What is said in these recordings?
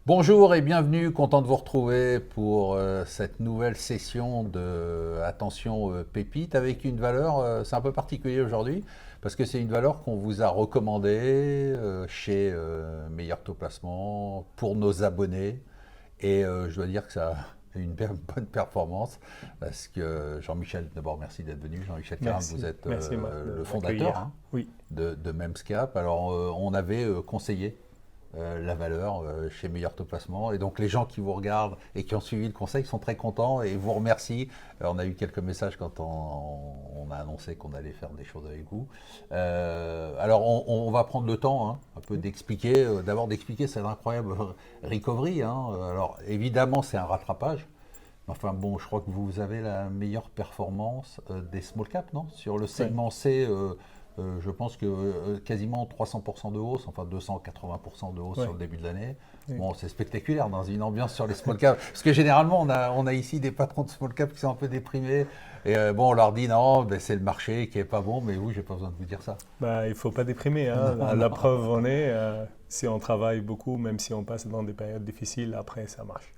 Bonjour et bienvenue, content de vous retrouver pour cette nouvelle session de Attention Pépite avec une valeur, c'est un peu particulier aujourd'hui parce que c'est une valeur qu'on vous a recommandée chez Meilleur Taux Placement pour nos abonnés et je dois dire que ça a une bonne performance parce que Jean-Michel, d'abord merci d'être venu, Jean-Michel Caram, Merci, vous êtes merci Marc de le fondateur m'accueillir. Oui, de Memscap. Alors on avait conseillé la valeur chez Meilleur Taux Placement. Et donc les gens qui vous regardent et qui ont suivi le conseil sont très contents et vous remercient. On a eu quelques messages quand on a annoncé qu'on allait faire des choses avec vous. Alors on va prendre le temps un peu d'expliquer, d'abord d'expliquer cette incroyable recovery. Alors évidemment c'est un rattrapage. Enfin bon, je crois que vous avez la meilleure performance des small caps, non? Sur le ouais, segment C, je pense que quasiment 300% de hausse, enfin 280% de hausse sur ouais, le début de l'année. oui. Bon, c'est spectaculaire dans une ambiance sur les small caps. Parce que généralement, on a ici des patrons de small caps qui sont un peu déprimés. Et bon, on leur dit non, ben, c'est le marché qui est pas bon, mais vous, j'ai pas besoin de vous dire ça. Bah, il ne faut pas déprimer, hein. Non, La non. preuve en est, si on travaille beaucoup, même si on passe dans des périodes difficiles, après ça marche.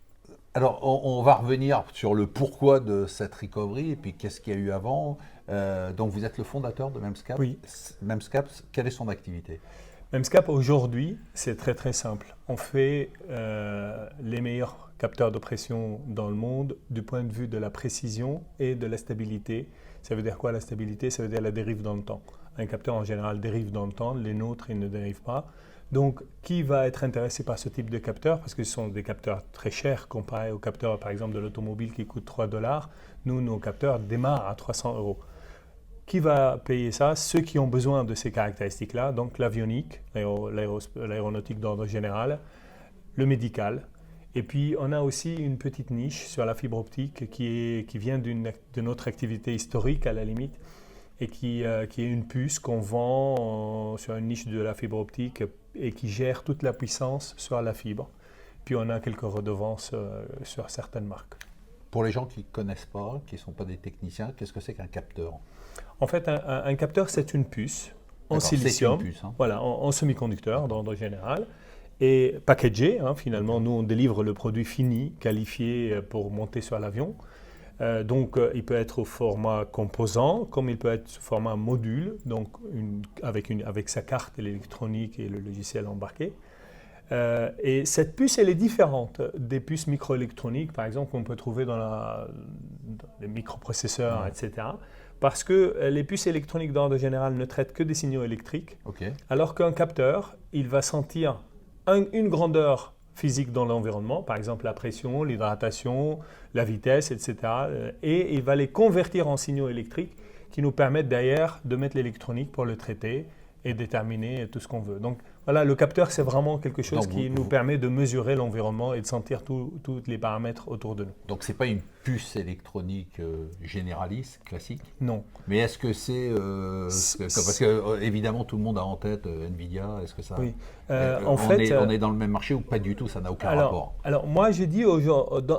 Alors, on va revenir sur le pourquoi de cette recovery et puis qu'est-ce qu'il y a eu avant. Donc, vous êtes le fondateur de Memscap. Oui, Memscap, quelle est son activité? Memscap aujourd'hui, c'est très très simple. On fait les meilleurs capteurs de pression dans le monde du point de vue de la précision et de la stabilité. Ça veut dire quoi la stabilité? Ça veut dire la dérive dans le temps. Un capteur en général dérive dans le temps, les nôtres ils ne dérivent pas. Donc, qui va être intéressé par ce type de capteurs? Parce que ce sont des capteurs très chers comparés aux capteurs, par exemple, de l'automobile qui coûtent 3 dollars. Nous, nos capteurs démarrent à 300 euros. Qui va payer ça? Ceux qui ont besoin de ces caractéristiques-là, donc l'avionique, l'aéronautique d'ordre général, le médical. Et puis, on a aussi une petite niche sur la fibre optique qui vient de notre activité historique, à la limite, et qui est une puce qu'on vend sur une niche de la fibre optique et qui gère toute la puissance sur la fibre. Puis, on a quelques redevances sur certaines marques. Pour les gens qui ne connaissent pas, qui ne sont pas des techniciens, qu'est-ce que c'est qu'un capteur? En fait, un capteur, c'est une puce en D'accord, c'est une silicium, puce. voilà, en semi-conducteur d'ordre général, et packagé. Finalement, nous, on délivre le produit fini, qualifié pour monter sur l'avion. Donc, il peut être au format composant, comme il peut être sous format module, donc avec sa carte l'électronique et le logiciel embarqué. Et cette puce, elle est différente des puces microélectroniques, par exemple, qu'on peut trouver dans les microprocesseurs, etc. Parce que les puces électroniques d'ordre général ne traitent que des signaux électriques, Ok. alors qu'un capteur, il va sentir une grandeur physique dans l'environnement, par exemple la pression, l'hydratation, la vitesse, etc. Et il va les convertir en signaux électriques qui nous permettent derrière de mettre l'électronique pour le traiter et déterminer tout ce qu'on veut. Donc voilà, le capteur, c'est vraiment quelque chose Donc, qui nous permet de mesurer l'environnement et de sentir tous les paramètres autour de nous. donc c'est pas une puce électronique généraliste, classique, Non. mais est-ce que c'est... parce que évidemment tout le monde a en tête Nvidia, est-ce que ça... Oui. on, En fait, on est dans le même marché ou pas du tout, ça n'a aucun rapport? alors moi, je dis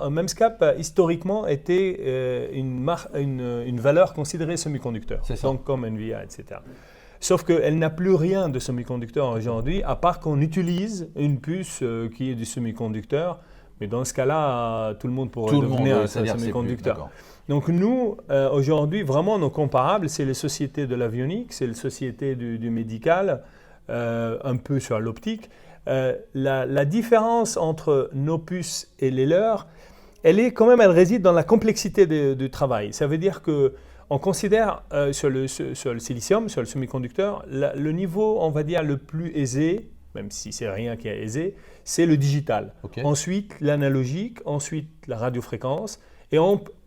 Memscap, historiquement, était une valeur considérée semi-conducteur, C'est ça. donc comme Nvidia, etc. Sauf qu'elle n'a plus rien de semi-conducteur aujourd'hui, à part qu'on utilise une puce qui est du semi-conducteur. Mais dans ce cas-là, tout le monde pourrait Tout le monde, devenir un c'est-à-dire que c'est plus, semi-conducteur. d'accord. Donc nous, aujourd'hui, vraiment nos comparables, c'est les sociétés de l'avionique, c'est les sociétés du médical, un peu sur l'optique. La différence entre nos puces et les leurs, elle réside dans la complexité du travail. Ça veut dire que on considère sur le silicium, sur le semi-conducteur, le niveau, on va dire, le plus aisé, même si c'est rien qui est aisé, c'est le digital. Ok. Ensuite, l'analogique, ensuite la radiofréquence, et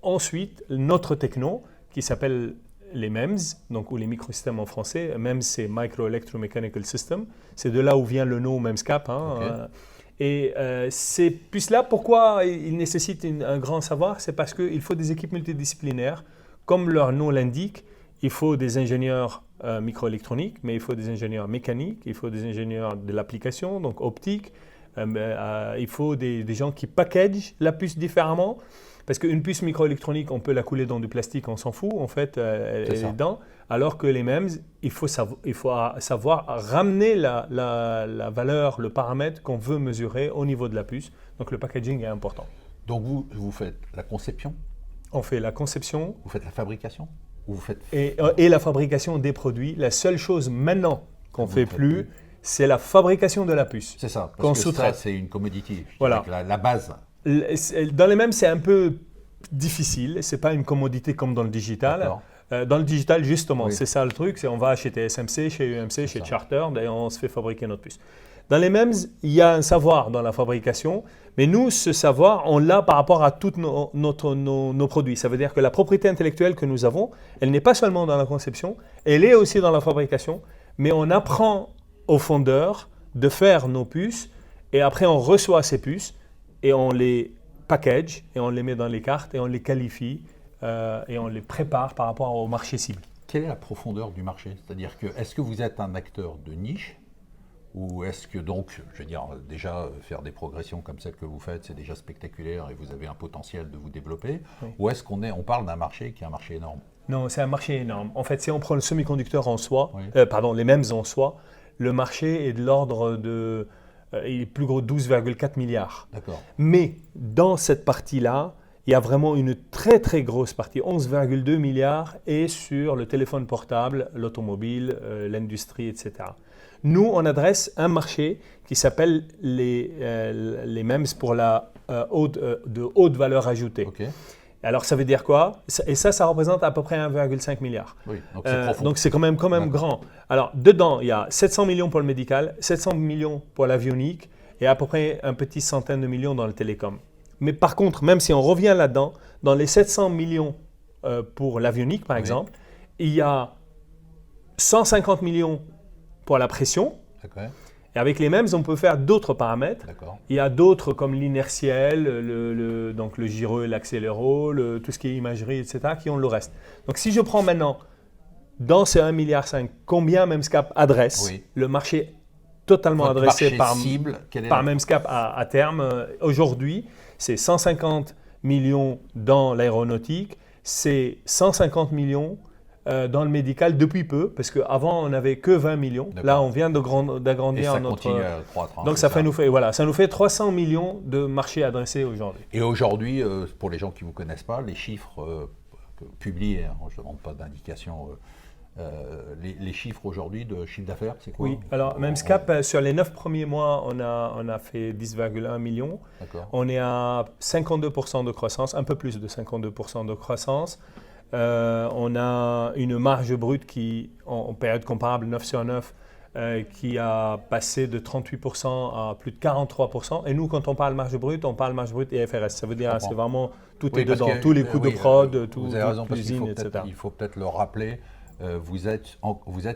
ensuite notre techno qui s'appelle les MEMS, donc, ou les microsystèmes en français. MEMS, c'est Micro Electromechanical System. C'est de là où vient le nom MEMSCAP. Ok. Et ces puces-là, pourquoi ils nécessitent un grand savoir? C'est parce qu'il faut des équipes multidisciplinaires. Comme leur nom l'indique, il faut des ingénieurs microélectroniques, mais il faut des ingénieurs mécaniques, il faut des ingénieurs de l'application, donc optique, il faut des gens qui packagent la puce différemment. Parce qu'une puce microélectronique, on peut la couler dans du plastique, on s'en fout, en fait, elle C'est ça. est dedans. Alors que les MEMS, il faut savoir ramener la valeur, le paramètre qu'on veut mesurer au niveau de la puce. Donc le packaging est important. Donc vous faites la conception, On fait la conception vous faites la fabrication, ou vous faites... et la fabrication des produits. La seule chose maintenant qu'on ne Vous fait ne faites plus, c'est la fabrication de la puce. C'est ça, qu'on parce que ça, sous-traite. c'est une commodity. Je Voilà. dirais que la base. Dans les mêmes, c'est un peu difficile. C'est pas une commodité comme dans le digital. D'accord. Dans le digital, justement, Oui. c'est ça le truc. C'est on va chez TSMC, chez UMC, chez ça. Charter, d'ailleurs, on se fait fabriquer notre puce. Dans les mêmes, il y a un savoir dans la fabrication, mais nous, ce savoir, on l'a par rapport à tous nos produits. Ça veut dire que la propriété intellectuelle que nous avons, elle n'est pas seulement dans la conception, elle est aussi dans la fabrication, mais on apprend aux fondeurs de faire nos puces, et après on reçoit ces puces, et on les package, et on les met dans les cartes, et on les qualifie, et on les prépare par rapport au marché cible. Quelle est la profondeur du marché? C'est-à-dire que, est-ce que vous êtes un acteur de niche? Ou est-ce que donc, je veux dire, déjà faire des progressions comme celles que vous faites, c'est déjà spectaculaire et vous avez un potentiel de vous développer? Oui. Ou est-ce on parle d'un marché qui est un marché énorme? Non, c'est un marché énorme. En fait, si on prend le semi-conducteur en soi, Oui. les mêmes en soi, le marché est de l'ordre de, il est plus gros de 12,4 milliards. D'accord. Mais dans cette partie-là, il y a vraiment une très très grosse partie, 11,2 milliards, est sur le téléphone portable, l'automobile, l'industrie, etc. Nous, on adresse un marché qui s'appelle les MEMS pour de haute valeur ajoutée. Ok. Alors, ça veut dire quoi? Et ça représente à peu près 1,5 milliard. Oui, donc c'est profond. Donc, c'est quand même D'accord. grand. Alors, dedans, il y a 700 millions pour le médical, 700 millions pour l'avionique et à peu près un petit centaine de millions dans le télécom. Mais par contre, même si on revient là-dedans, dans les 700 millions pour l'avionique, par Oui. exemple, il y a 150 millions pour la pression. D'accord. Et avec les mêmes, on peut faire d'autres paramètres. D'accord. Il y a d'autres comme l'inertiel, donc le gyreux, l'accéléro, tout ce qui est imagerie, etc., qui ont le reste. Donc si je prends maintenant, dans ces 1,5 milliard, combien Memscap adresse, Oui. le marché totalement Votre adressé marché cible, quel est par Memscap à terme, aujourd'hui, c'est 150 millions dans l'aéronautique, c'est 150 millions dans le médical depuis peu, parce qu'avant on n'avait que 20 millions. D'accord. Là, on vient Et d'agrandir ça notre. continue à croître. hein, Donc c'est ça nous fait 300 millions de marchés adressés aujourd'hui. Et aujourd'hui, pour les gens qui ne vous connaissent pas, les chiffres publiés, hein, je ne demande pas d'indication, les chiffres aujourd'hui de chiffre d'affaires, c'est quoi? Oui, alors Memscap, sur les 9 premiers mois, on a fait 10,1 millions. D'accord. On est à 52% de croissance, un peu plus de 52% de croissance. On a une marge brute qui, en période comparable 9 sur 9, qui a passé de 38% à plus de 43%. Et nous, quand on parle marge brute et FRS. Ça veut dire c'est vraiment tout Oui, est parce dedans, que, tous les coûts de prod, tout vous avez raison, parce qu'il l'usine, faut etc. il faut peut-être le rappeler. Vous êtes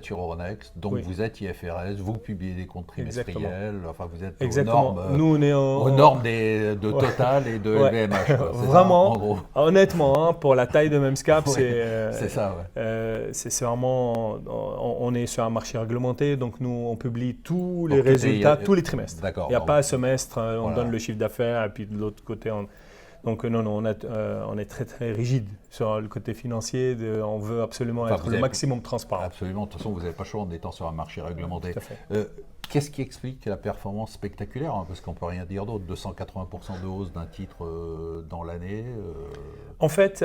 sur Euronext, donc Oui. vous êtes IFRS, vous publiez des comptes trimestriels, enfin vous êtes Exactement. aux normes, Nous, on est aux normes de Total et de Ouais. LVMH. quoi. C'est Vraiment, ça, en gros. honnêtement, hein, pour la taille de Memscap, Ouais, c'est ça. Ouais. c'est vraiment, on est sur un marché réglementé, donc nous, on publie tous les Donc, résultats tous les trimestres. D'accord. Il n'y a pas un semestre, on Voilà. donne le chiffre d'affaires, et puis de l'autre côté, donc non, on est très très rigide sur le côté financier. On veut absolument Enfin, être vous le avez- maximum transparent. Absolument. De toute façon, vous n'avez pas le choix en étant sur un marché réglementé. Tout à fait. Qu'est-ce qui explique la performance spectaculaire, hein, parce qu'on ne peut rien dire d'autre, 280% de hausse d'un titre dans l'année. En fait,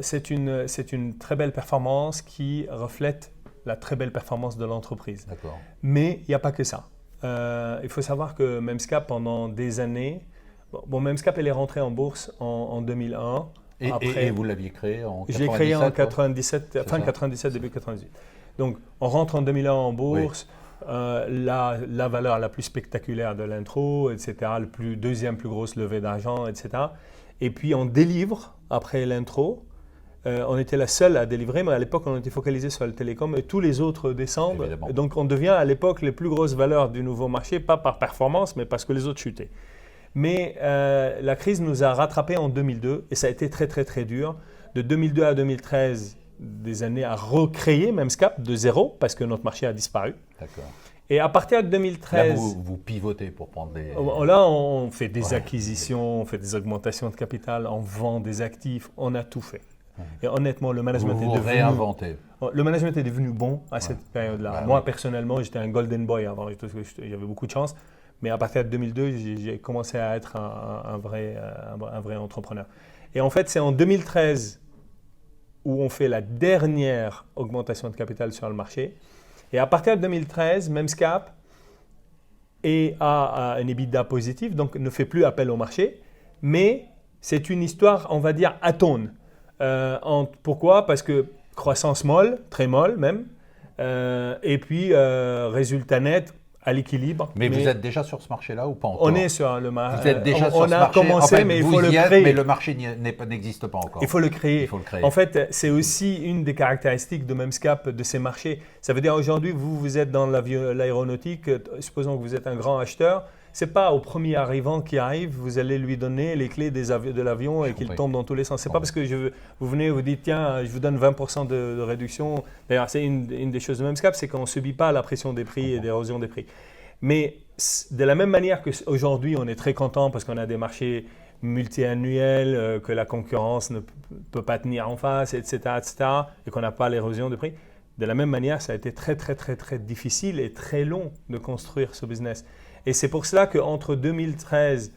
c'est une très belle performance qui reflète la très belle performance de l'entreprise. D'accord. Mais il n'y a pas que ça. Il faut savoir que Memscap, pendant des années, Memscap, elle est rentrée en bourse en 2001. Et vous l'aviez créé en 97? Je l'ai créé en ouais. 97, fin ça. 97, début 98. Donc, on rentre en 2001 en bourse. La valeur la plus spectaculaire de l'intro, etc., deuxième plus grosse levée d'argent, etc. Et puis on délivre après l'intro. On était la seule à délivrer, mais à l'époque on était focalisé sur le télécom et tous les autres descendent. Évidemment. Et donc on devient à l'époque les plus grosses valeurs du nouveau marché, pas par performance, mais parce que les autres chutaient. Mais la crise nous a rattrapés en 2002 et ça a été très très très dur. De 2002 à 2013, des années à recréer Memscap de zéro parce que notre marché a disparu. D'accord. Et à partir de Là, 2013, vous pivotez pour prendre des... là, on fait des Ouais. acquisitions, on fait des augmentations de capital, on vend des actifs, on a tout fait. Et honnêtement, le management Vous est devenu... réinventez. Le management est devenu bon à cette période-là. Bah, Moi, oui. personnellement, j'étais un golden boy avant. J'avais beaucoup de chance. Mais à partir de 2002, j'ai commencé à être un vrai entrepreneur. Et en fait, c'est en 2013 où on fait la dernière augmentation de capital sur le marché. Et à partir de 2013, Memscap a un EBITDA positif, donc ne fait plus appel au marché. Mais c'est une histoire, on va dire, atone. Pourquoi? Parce que croissance molle, très molle même, et puis résultat net à l'équilibre. Mais vous êtes déjà sur ce marché-là ou pas encore? On est sur le marché. Vous êtes déjà sur on ce a marché. commencé, Enfin, mais il vous faut le y êtes, créer. mais le marché n'existe pas encore. Il faut le créer. Il faut le créer. En fait, c'est aussi une des caractéristiques de Memscap, de ces marchés. Ça veut dire aujourd'hui, vous êtes dans l'aéronautique, supposons que vous êtes un grand acheteur. Ce n'est pas au premier arrivant qui arrive, vous allez lui donner les clés de l'avion et qu'il compris. tombe dans tous les sens. Ce n'est pas parce que vous venez et vous dites, tiens, je vous donne 20% de réduction. D'ailleurs, c'est une des choses de Memscap, c'est qu'on ne subit pas la pression des prix et l'érosion des prix. Mais de la même manière qu'aujourd'hui, on est très content parce qu'on a des marchés multi-annuels, que la concurrence ne peut pas tenir en face, etc., et qu'on n'a pas l'érosion de prix. De la même manière, ça a été très, très, très, très difficile et très long de construire ce business. Et c'est pour cela qu'entre 2013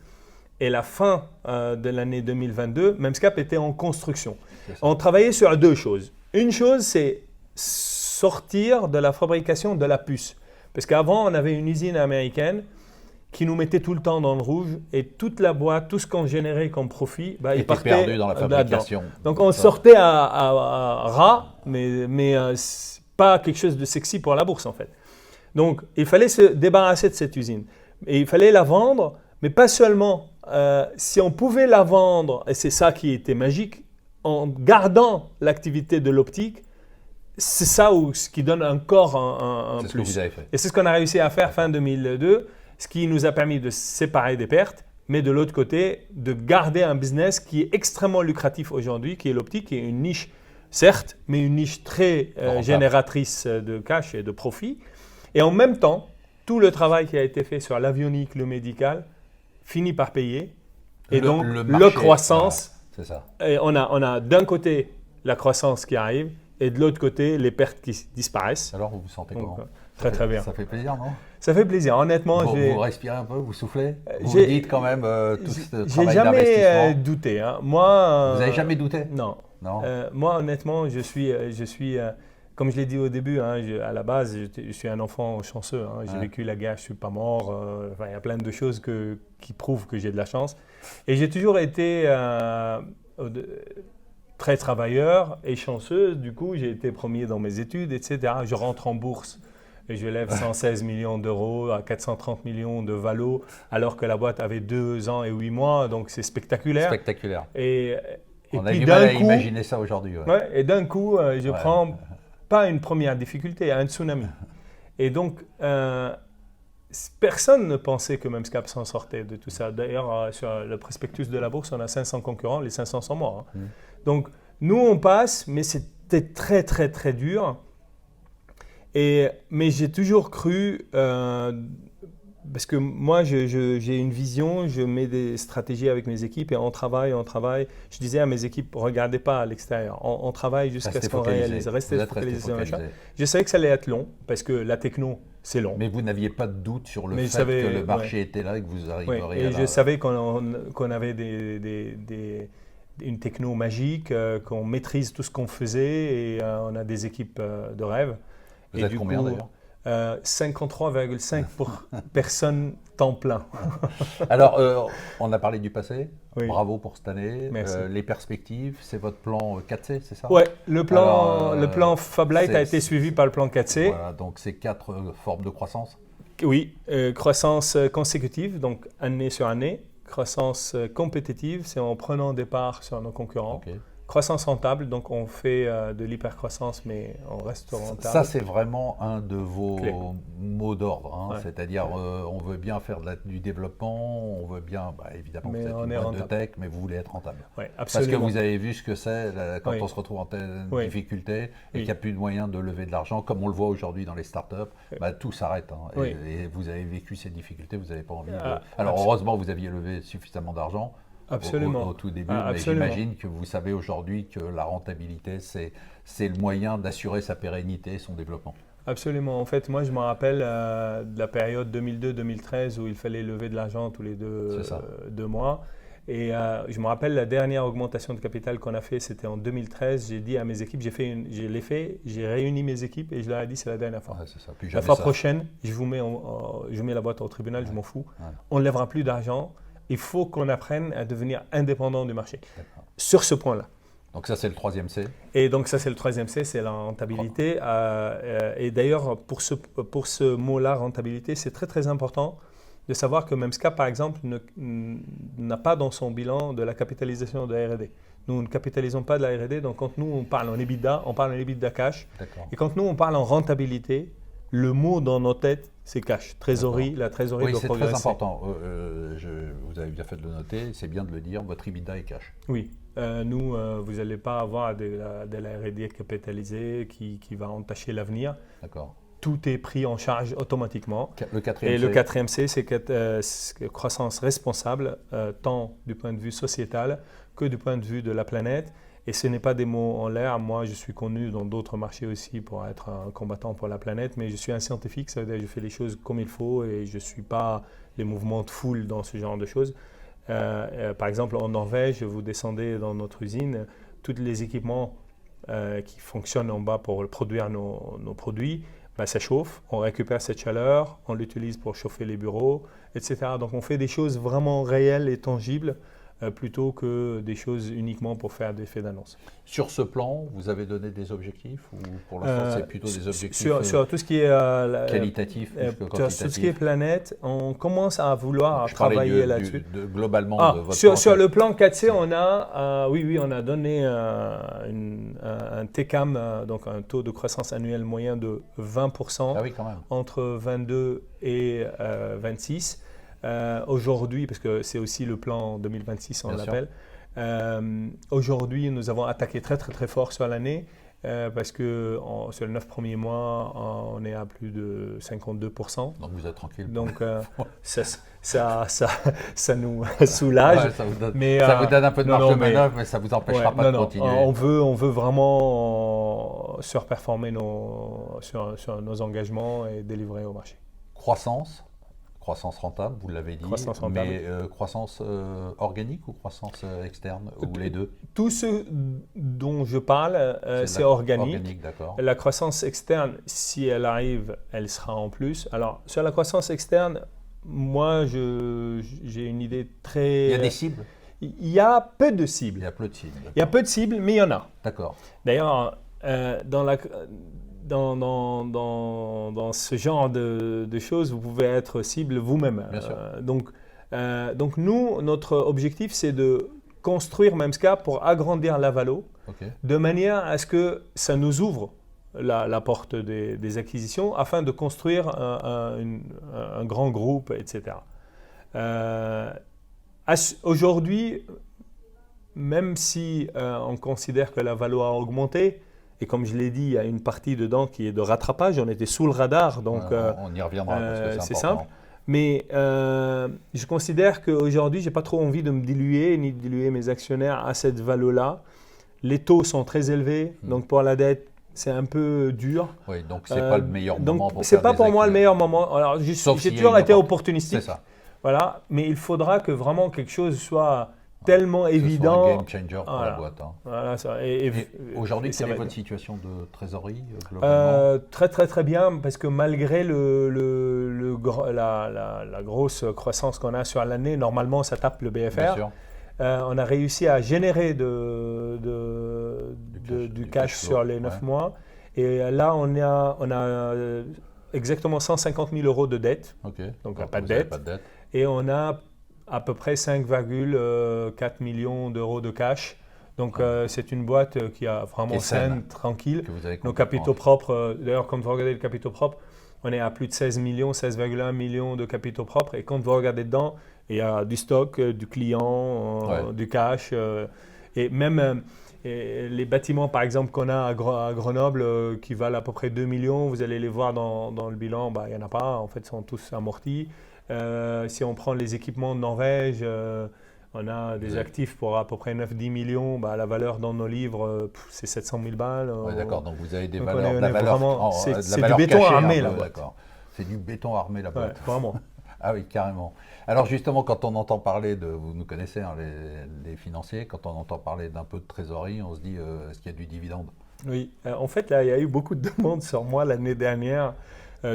et la fin de l'année 2022, Memscap était en construction. On travaillait sur deux choses. Une chose, c'est sortir de la fabrication de la puce. Parce qu'avant, on avait une usine américaine qui nous mettait tout le temps dans le rouge et toute la boîte, tout ce qu'on générait comme profit, il partait perdu dans la fabrication. Donc on sortait à ras, mais pas quelque chose de sexy pour la bourse en fait. Donc il fallait se débarrasser de cette usine. Et il fallait la vendre, mais pas seulement. Si on pouvait la vendre, et c'est ça qui était magique, en gardant l'activité de l'optique, c'est ça ce qui donne encore un plus. C'est ce que vous avez fait. Et c'est ce qu'on a réussi à faire fin 2002, ce qui nous a permis de se séparer des pertes, mais de l'autre côté, de garder un business qui est extrêmement lucratif aujourd'hui, qui est l'optique, qui est une niche, certes, mais une niche très génératrice de cash et de profit. Et en même temps, tout le travail qui a été fait sur l'avionique, le médical, finit par payer. Et donc, la croissance, c'est ça. Et on a d'un côté la croissance qui arrive, et de l'autre côté, les pertes qui disparaissent. Alors, vous vous sentez comment? Très, très bien. Ça fait plaisir, non? Ça fait plaisir. Honnêtement, vous respirez un peu, vous soufflez? Vous dites quand même tout ce travail d'investissement. J'ai jamais douté. Hein. Moi, vous n'avez jamais douté? Non. Non. Moi, honnêtement, je suis comme je l'ai dit au début, hein, à la base, je suis un enfant chanceux. Hein. J'ai vécu la guerre, je ne suis pas mort. Il y a plein de choses qui prouvent que j'ai de la chance. Et j'ai toujours été très travailleur et chanceux. Du coup, j'ai été premier dans mes études, etc. Je rentre en bourse et je lève 116 millions d'euros à 430 millions de valo, alors que la boîte avait 2 ans et 8 mois. Donc, c'est spectaculaire. Spectaculaire. Et on a puis, du mal à imaginer ça aujourd'hui. Ouais, et d'un coup, je prends pas une première difficulté, un tsunami. Et donc, personne ne pensait que Memscap s'en sortait de tout ça. D'ailleurs, sur le prospectus de la bourse, on a 500 concurrents, les 500 sont morts. Hein. Donc, nous, on passe, mais c'était très, très, très dur. Mais j'ai toujours cru, parce que moi, j'ai une vision, je mets des stratégies avec mes équipes et on travaille. Je disais à mes équipes, regardez pas à l'extérieur, on travaille jusqu'à ce qu'on réalise. Restez focalisés sur l'achat. Je savais que ça allait être long, parce que la techno, c'est long. Mais vous n'aviez pas de doute sur le fait que le marché était là et que vous arriveriez et je savais qu'on avait une techno magique, qu'on maîtrise tout ce qu'on faisait et on a des équipes de rêve. Vous êtes combien d'ailleurs? 53,5 personnes temps plein. Alors, on a parlé du passé. Oui. Bravo pour cette année. Merci. Les perspectives, c'est votre plan 4C, c'est ça? Oui, le plan FabLite a été suivi par le plan 4C. Voilà, donc c'est 4 formes de croissance. Oui, croissance consécutive, donc année sur année. Croissance compétitive, c'est en prenant des parts sur nos concurrents. Okay. Croissance rentable, donc on fait de l'hypercroissance, mais on reste rentable. Ça, c'est vraiment un de vos Clé. mots d'ordre. Hein. Ouais. C'est-à-dire, on veut bien faire du développement, on veut bien, évidemment, Mais vous êtes on une est boîte de rentable. tech, mais vous voulez être rentable. Ouais, Parce absolument. que vous avez vu ce que c'est quand Oui. on se retrouve en telle Oui. difficulté et Oui. qu'il n'y a plus de moyens de lever de l'argent, comme on le voit aujourd'hui dans les startups, tout s'arrête. Hein. Oui. Et vous avez vécu ces difficultés, vous n'avez pas envie de... Ah, Alors, abso- heureusement, vous aviez levé suffisamment d'argent. Absolument. Au tout début, Ah, mais absolument. j'imagine que vous savez aujourd'hui que la rentabilité, c'est le moyen d'assurer sa pérennité et son développement. Absolument. En fait, moi, je me rappelle de la période 2002-2013 où il fallait lever de l'argent tous les deux mois. Et je me rappelle la dernière augmentation de capital qu'on a fait, c'était en 2013. J'ai dit à mes équipes, j'ai réuni mes équipes et je leur ai dit c'est la dernière fois. Ouais, c'est ça. Plus La jamais fois ça. prochaine, je mets la boîte au tribunal, je m'en fous. Ouais. On ne lèvera plus d'argent. Il faut qu'on apprenne à devenir indépendant du marché. D'accord. Sur ce point-là. Donc ça, c'est le 3e C. Et donc ça, c'est le 3e C, c'est la rentabilité. Et d'ailleurs, pour ce mot-là, rentabilité, c'est très très important de savoir que Memsca, par exemple, n'a pas dans son bilan de la capitalisation de la R&D. Nous ne capitalisons pas de la R&D, donc quand nous on parle en EBITDA, on parle en EBITDA cash. D'accord. Et quand nous on parle en rentabilité, le mot dans nos têtes, c'est cash. Trésorerie, la trésorerie Oui, doit c'est progresser. très important. Vous avez bien fait de le noter, c'est bien de le dire, votre EBITDA est cash. Oui. Nous, vous n'allez pas avoir de la R&D capitalisée qui va entacher l'avenir. D'accord. Tout est pris en charge automatiquement. Le 4e Et C. le 4e C, c'est croissance responsable, tant du point de vue sociétal que du point de vue de la planète. Et ce n'est pas des mots en l'air. Moi, je suis connu dans d'autres marchés aussi pour être un combattant pour la planète, mais je suis un scientifique, ça veut dire que je fais les choses comme il faut et je ne suis pas les mouvements de foule dans ce genre de choses. Par exemple, en Norvège, vous descendez dans notre usine, tous les équipements qui fonctionnent en bas pour produire nos produits, ça chauffe, on récupère cette chaleur, on l'utilise pour chauffer les bureaux, etc. Donc on fait des choses vraiment réelles et tangibles plutôt que des choses uniquement pour faire des faits d'annonce. Sur ce plan, vous avez donné des objectifs ou pour l'instant c'est plutôt des objectifs sur tout ce qui est qualitatifs plus que sur quantitatifs? tout ce qui est planète, on commence à vouloir Je parlais travailler là-dessus. Globalement de votre plan. Sur le plan 4C, on a donné un TCAM, donc un taux de croissance annuel moyen de 20%, Ah oui, quand même. entre 22 et 26. Aujourd'hui, parce que c'est aussi le plan 2026, on Bien sûr. l'appelle, aujourd'hui, nous avons attaqué très très très fort sur l'année parce que sur les 9 premiers mois, on est à plus de 52%. Donc vous êtes tranquille. Donc ça nous soulage. Ouais, ça vous donne, Mais, ça vous donne un peu de marge de mais- manœuvre, mais ça ne vous empêchera pas de continuer. on veut vraiment surperformer sur nos engagements et délivrer au marché. Croissance rentable, vous l'avez dit, Croissance rentable. mais croissance organique ou croissance externe, ou les deux? Tout ce dont je parle, c'est la- organique. D'accord. La croissance externe, si elle arrive, elle sera en plus. Alors, sur la croissance externe, moi, j'ai une idée très... Il y a des cibles? Il y a peu de Il cibles. y a peu de cibles. Il y a peu de cibles, mais il y en a. D'accord. D'ailleurs, dans ce genre de choses, vous pouvez être cible vous-même. Bien sûr. Donc nous, notre objectif, c'est de construire Memsca pour agrandir la Valo, Ok. de manière à ce que ça nous ouvre la porte des acquisitions afin de construire un grand groupe, etc. Aujourd'hui, même si on considère que la Valo a augmenté, et comme je l'ai dit, il y a une partie dedans qui est de rattrapage, on était sous le radar, donc on y reviendra parce que c'est c'est important. simple. Mais je considère qu'aujourd'hui, je n'ai pas trop envie de me diluer, ni de diluer mes actionnaires à cette Valo-là. Les taux sont très élevés, donc pour la dette, c'est un peu dur. Oui, donc c'est pas le meilleur donc moment pour c'est faire pas des pour moi le acquisitions. meilleur moment. Alors, Sauf j'ai s'il y a toujours une été opportunité. opportunistique. C'est ça. Voilà, mais il faudra que vraiment quelque chose soit tellement Que ce soit évident. un game changer pour Voilà. la boîte. Hein. Voilà, ça, Et aujourd'hui, et ça quelle est va votre être- situation de trésorerie globalement? Très très très bien parce que malgré la grosse croissance qu'on a sur l'année, normalement ça tape le Bien BFR. sûr. On a réussi à générer du Du cash cash flow, sur les 9 ouais. mois. Et là, on a exactement 150 000 euros de dette. Ok. Donc, Donc, pas de vous avez dette. Pas de dette. Et on a à peu près 5,4 millions d'euros de cash. Donc, c'est une boîte qui a vraiment saine, tranquille. Que vous avez Nos capitaux propres, d'ailleurs, quand vous regardez les capitaux propres, on est à plus de 16 millions, 16,1 millions de capitaux propres. Et quand vous regardez dedans, il y a du stock, du client, du cash. Et même les bâtiments, par exemple, qu'on a à Grenoble, qui valent à peu près 2 millions, vous allez les voir dans le bilan, il n'y en a pas. En fait, ils sont tous amortis. Si on prend les équipements de Norvège, on a des actifs pour à peu près 9-10 millions. La valeur dans nos livres, c'est 700 000 balles. D'accord, donc vous avez des donc valeurs. C'est du béton armé, la boîte. C'est du béton armé, la boîte. Vraiment. Ah oui, carrément. Alors justement, quand on entend parler vous nous connaissez, les financiers, quand on entend parler d'un peu de trésorerie, on se dit, est-ce qu'il y a du dividende? Oui, en fait, là, il y a eu beaucoup de demandes sur moi l'année dernière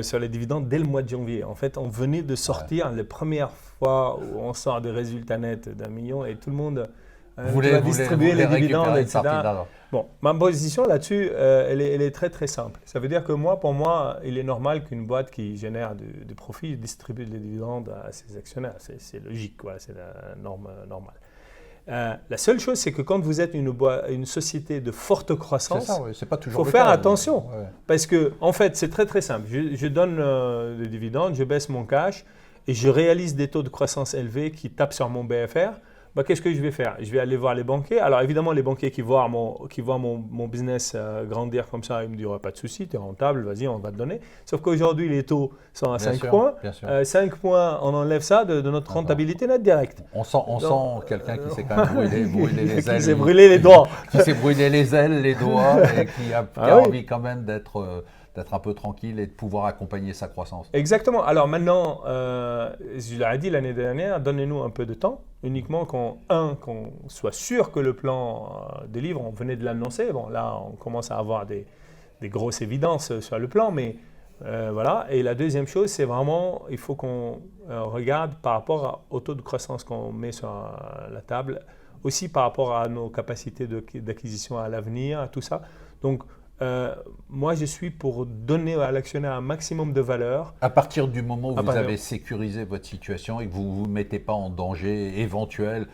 sur les dividendes dès le mois de janvier. En fait, on venait de sortir les premières fois où on sort des résultats nets d'1 million et tout le monde doit distribuer les dividendes, etc. Bon, ma position là-dessus, elle est très très simple. Ça veut dire que pour moi, il est normal qu'une boîte qui génère du profit distribue les dividendes à ses actionnaires. C'est logique, c'est la norme normale. La seule chose, c'est que quand vous êtes une société de forte croissance, il faut faire attention. Parce que, en fait, c'est très très simple. Je donne des dividendes, je baisse mon cash et je réalise des taux de croissance élevés qui tapent sur mon BFR. Qu'est-ce que je vais faire? Je vais aller voir les banquiers. Alors évidemment, les banquiers qui voient mon business grandir comme ça, ils me diront pas de souci, tu es rentable, vas-y, on va te donner. Sauf qu'aujourd'hui, les taux sont à 5 points. 5 points, on enlève ça de notre rentabilité nette directe. On sent quelqu'un qui s'est quand même brûlé les ailes. Qui s'est brûlé les doigts. Qui s'est brûlé les ailes, les doigts, et qui a envie quand même d'être un peu tranquille et de pouvoir accompagner sa croissance. Exactement. Alors maintenant, je l'ai dit l'année dernière, donnez-nous un peu de temps, uniquement qu'on soit sûr que le plan délivre. On venait de l'annoncer. Bon, là, on commence à avoir des grosses évidences sur le plan, mais voilà. Et la deuxième chose, c'est vraiment, il faut qu'on regarde par rapport au taux de croissance qu'on met sur la table, aussi par rapport à nos capacités d'acquisition à l'avenir, tout ça. Donc, moi, je suis pour donner à l'actionnaire un maximum de valeur. À partir du moment où vous avez sécurisé votre situation et que vous ne vous mettez pas en danger éventuel,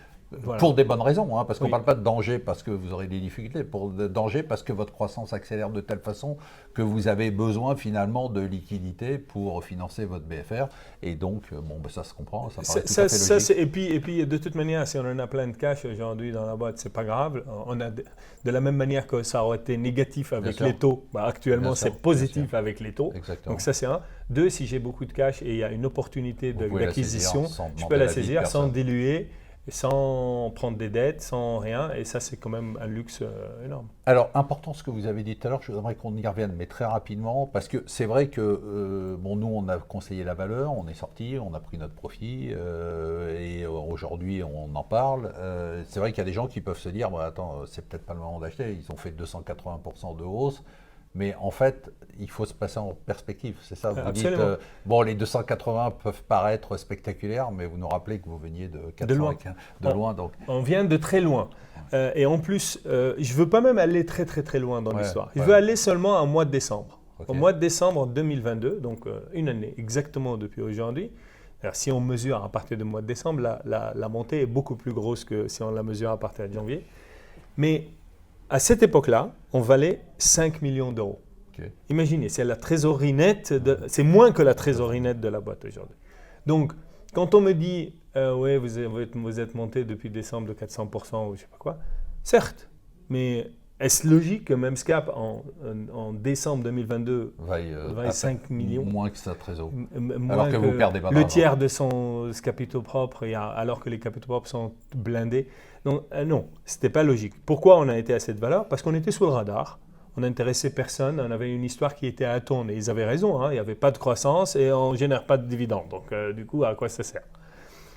pour des bonnes raisons, parce qu'on ne parle pas de danger parce que vous aurez des difficultés, pour de danger parce que votre croissance accélère de telle façon que vous avez besoin finalement de liquidité pour financer votre BFR. Et donc, ça se comprend, ça paraît tout à fait logique. Et puis, de toute manière, si on en a plein de cash aujourd'hui dans la boîte, c'est pas grave. On a de la même manière que ça aurait été négatif avec les taux, actuellement c'est positif avec les taux. Exactement. Donc ça c'est un. Deux, si j'ai beaucoup de cash et il y a une opportunité d'acquisition, je peux la saisir sans diluer, sans prendre des dettes, sans rien, et ça c'est quand même un luxe énorme. Alors, important ce que vous avez dit tout à l'heure, je voudrais qu'on y revienne, mais très rapidement, parce que c'est vrai que nous on a conseillé la valeur, on est sorti, on a pris notre profit, et aujourd'hui on en parle. C'est vrai qu'il y a des gens qui peuvent se dire, attends, c'est peut-être pas le moment d'acheter, ils ont fait 280% de hausse. Mais en fait, il faut se passer en perspective, c'est ça. Vous Absolument. dites, les 280 peuvent paraître spectaculaires, mais vous nous rappelez que vous veniez de 415, de loin. Donc. On vient de très loin. Et en plus, je ne veux pas même aller très très très loin dans l'histoire. Je veux aller seulement au mois de décembre. Au mois de décembre 2022, donc une année exactement depuis aujourd'hui. Alors, si on mesure à partir du mois de décembre, la montée est beaucoup plus grosse que si on la mesure à partir de janvier. Mais à cette époque-là, on valait 5 millions d'euros. Okay. Imaginez, c'est la trésorerie nette, c'est moins que la trésorerie nette de la boîte aujourd'hui. Donc, quand on me dit, oui, vous êtes monté depuis décembre de 400% ou je ne sais pas quoi, certes, mais est-ce logique que même Scap, en décembre 2022, vaille 5 millions? Moins que sa trésorerie. Alors que vous perdez pas le tiers de son capitaux propres, alors que les capitaux propres sont blindés. Donc, non, ce n'était pas logique. Pourquoi on a été à cette valeur? Parce qu'on était sous le radar, on n'intéressait personne, on avait une histoire qui était à tonne. Et ils avaient raison, il n'y avait pas de croissance et on ne génère pas de dividendes. Donc, du coup, à quoi ça sert?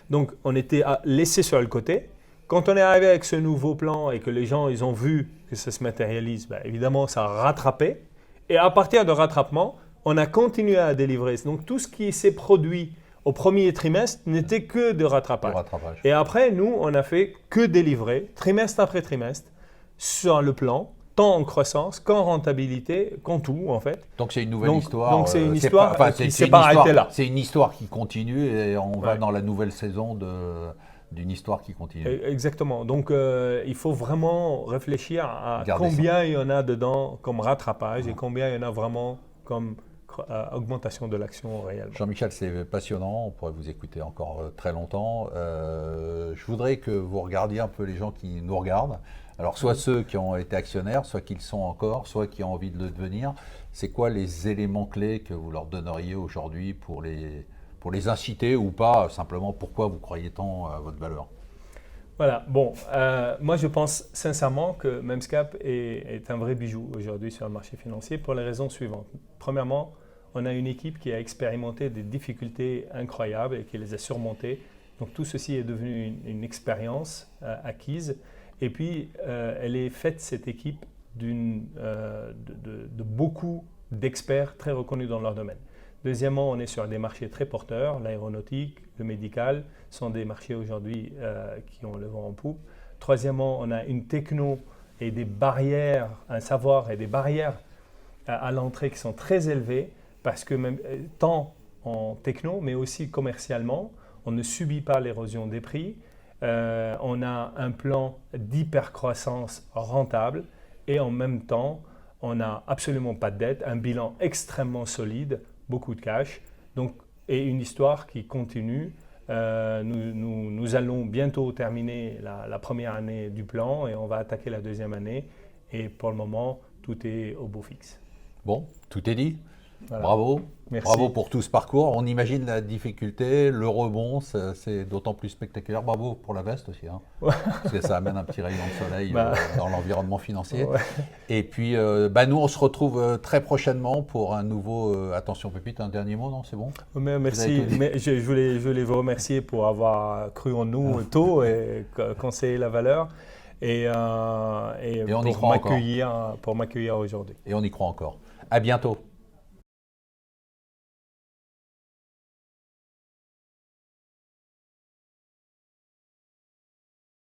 Donc, on était laissé sur le côté. Quand on est arrivé avec ce nouveau plan et que les gens ils ont vu que ça se matérialise, évidemment, ça a rattrapé. Et à partir de rattrapement, on a continué à délivrer. Donc, tout ce qui s'est produit au premier trimestre n'était que de rattrapage. Et après, nous, on a fait que délivrer, trimestre après trimestre, sur le plan, tant en croissance qu'en rentabilité, qu'en tout, en fait. Donc, c'est une nouvelle histoire. Donc, c'est une histoire qui ne s'est pas arrêtée là. C'est une histoire qui continue et on va dans la nouvelle saison d'une histoire qui continue. Exactement. Donc, il faut vraiment réfléchir à Garder combien il y en a dedans comme rattrapage et combien il y en a vraiment comme augmentation de l'action réellement. Jean-Michel, c'est passionnant, on pourrait vous écouter encore très longtemps. Je voudrais que vous regardiez un peu les gens qui nous regardent. Alors, soit ceux qui ont été actionnaires, soit qui le sont encore, soit qui ont envie de le devenir. C'est quoi les éléments clés que vous leur donneriez aujourd'hui pour les inciter ou pas, simplement pourquoi vous croyez tant à votre valeur? Voilà, bon, moi je pense sincèrement que Memscap est un vrai bijou aujourd'hui sur le marché financier pour les raisons suivantes. Premièrement, on a une équipe qui a expérimenté des difficultés incroyables et qui les a surmontées. Donc tout ceci est devenu une expérience acquise. Et puis, elle est faite, cette équipe, de beaucoup d'experts très reconnus dans leur domaine. Deuxièmement, on est sur des marchés très porteurs. L'aéronautique, le médical sont des marchés aujourd'hui qui ont le vent en poupe. Troisièmement, on a une techno et des barrières, un savoir et des barrières à l'entrée qui sont très élevées parce que même tant en techno, mais aussi commercialement, on ne subit pas l'érosion des prix. On a un plan d'hypercroissance rentable et en même temps, on n'a absolument pas de dette, un bilan extrêmement solide, beaucoup de cash, donc, et une histoire qui continue. Nous allons bientôt terminer la première année du plan et on va attaquer la deuxième année. Et pour le moment, tout est au beau fixe. Bon, tout est dit. Voilà. Bravo. Merci. Bravo pour tout ce parcours. On imagine la difficulté, le rebond, c'est d'autant plus spectaculaire. Bravo pour la veste aussi, hein, parce que ça amène un petit rayon de soleil dans l'environnement financier. Ouais. Et puis, nous, on se retrouve très prochainement pour un nouveau Attention Pépite. Un dernier mot, non? C'est bon? Mais merci. Mais je voulais vous remercier pour avoir cru en nous tôt et conseillé la valeur et on y croit pour m'accueillir aujourd'hui. Et on y croit encore. À bientôt.